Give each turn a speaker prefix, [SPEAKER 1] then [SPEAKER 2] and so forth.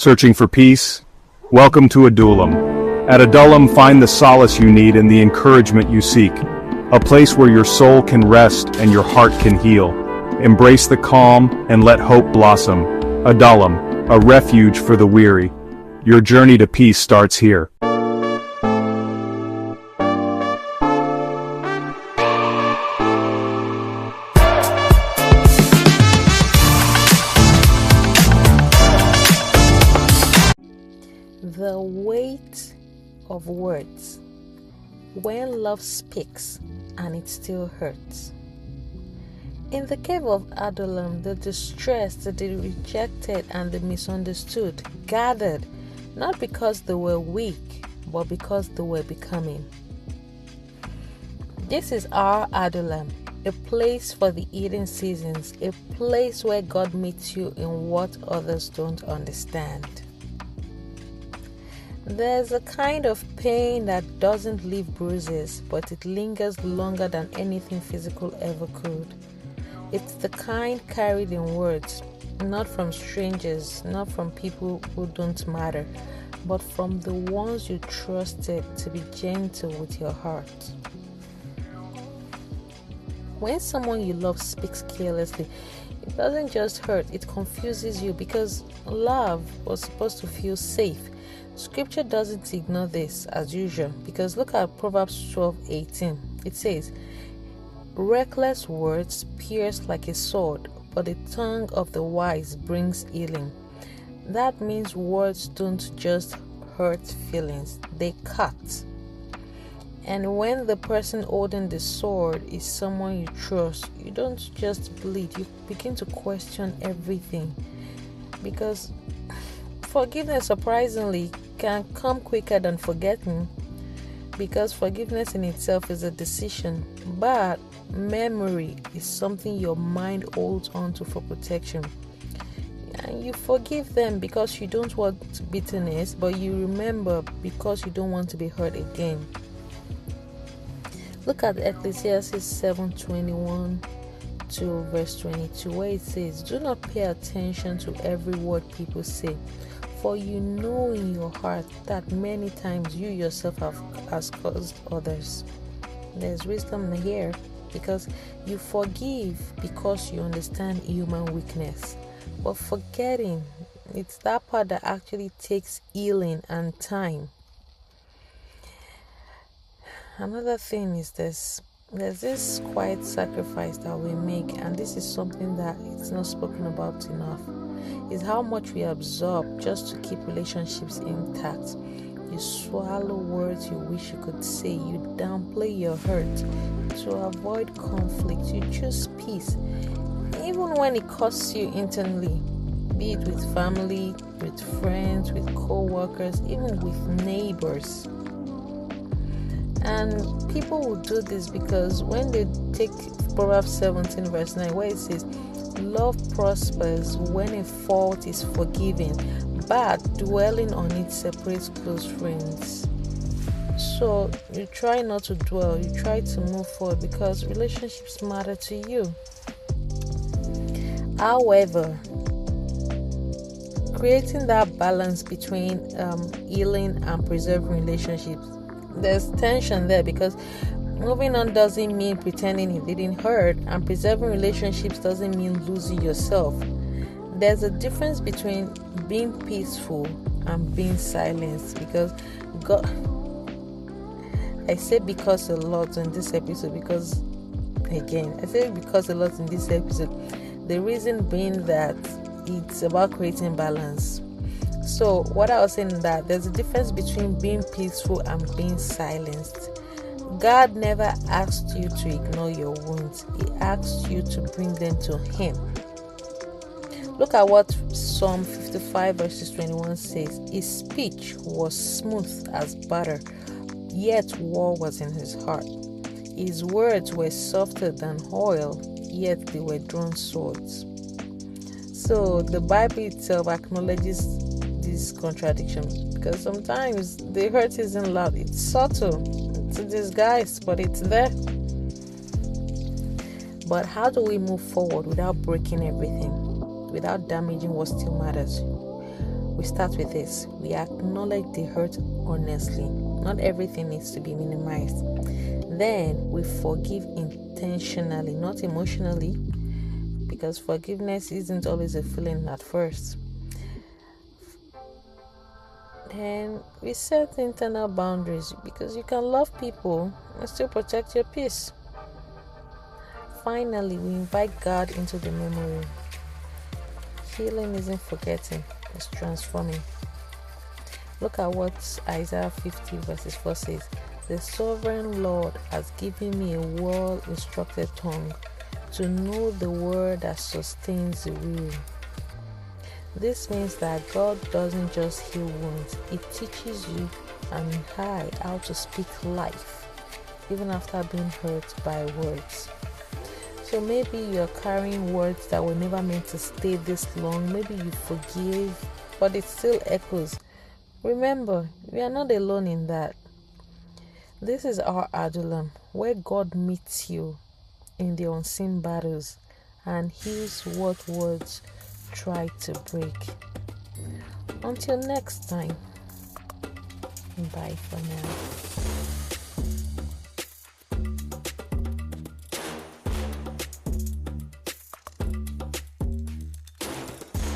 [SPEAKER 1] Searching for peace? Welcome to OURADULLAM. At OURADULLAM, find the solace you need and the encouragement you seek. A place where your soul can rest and your heart can heal. Embrace the calm and let hope blossom. OURADULLAM, a refuge for the weary. Your journey to peace starts here.
[SPEAKER 2] The weight of words. When love speaks and it still hurts. In the cave of Adullam, the distressed, the rejected, and the misunderstood gathered, not because they were weak, but because they were becoming. This is our Adullam, a place for the hidden seasons, a place where God meets you in what others don't understand. There's a kind of pain that doesn't leave bruises, but it lingers longer than anything physical ever could. It's the kind carried in words, not from strangers, not from people who don't matter, but from the ones you trusted to be gentle with your heart. When someone you love speaks carelessly, it doesn't just hurt, it confuses you because love was supposed to feel safe. Scripture doesn't ignore this as usual, because look at Proverbs 12:18. It says, "Reckless words pierce like a sword, but the tongue of the wise brings healing." That means words don't just hurt feelings, they cut. And when the person holding the sword is someone you trust, you don't just bleed, you begin to question everything. Because forgiveness, surprisingly, can come quicker than forgetting, because forgiveness in itself is a decision, but memory is something your mind holds on to for protection. And you forgive them because you don't want bitterness, but you remember because you don't want to be hurt again. Look at Ecclesiastes 7:21 to verse 22, where it says, "Do not pay attention to every word people say, for you know in your heart that many times you yourself has caused others." There's wisdom here, because you forgive because you understand human weakness. But forgetting, it's that part that actually takes healing and time. Another thing is this. There's this quiet sacrifice that we make, and this is something that it's not spoken about enough, is how much we absorb just to keep relationships intact. You swallow words you wish you could say, you downplay your hurt to avoid conflict, you choose peace, even when it costs you internally, be it with family, with friends, with co-workers, even with neighbors. And people will do this because when they take Proverbs 17 verse 9, where it says, "Love prospers when a fault is forgiven, but dwelling on it separates close friends." So you try not to dwell, you try to move forward because relationships matter to you. However, creating that balance between healing and preserving relationships, there's tension there, because moving on doesn't mean pretending it didn't hurt, and preserving relationships doesn't mean losing yourself. There's a difference between being peaceful and being silenced, because God, I say because a lot in this episode, because again, I say because a lot in this episode, the reason being that it's about creating balance. So what I was saying, that there's a difference between being peaceful and being silenced. God never asked you to ignore your wounds. He asked you to bring them to Him. Look at what Psalm 55 verses 21 says. "His speech was smooth as butter, yet war was in his heart. His words were softer than oil, yet they were drawn swords." So the Bible itself acknowledges this contradiction, because sometimes the hurt isn't loud, it's subtle, it's disguised, but it's there. But how do we move forward without breaking everything, without damaging what still matters? we start with this. We acknowledge the hurt honestly. Not everything needs to be minimized. Then we forgive intentionally, not emotionally, because forgiveness isn't always a feeling at first. Then we set internal boundaries, because you can love people and still protect your peace. Finally, we invite God into the memory. Healing isn't forgetting, it's transforming. Look at what Isaiah 50 verses 4 says. The sovereign Lord has given me a well-instructed tongue to know the word that sustains the weary. This means that God doesn't just heal wounds, He teaches you and I how to speak life, even after being hurt by words. So maybe you're carrying words that were never meant to stay this long. Maybe you forgive, but it still echoes. Remember, we are not alone in that. This is OURADULLAM, where God meets you in the unseen battles and heals what words try to break. Until next time, bye for now.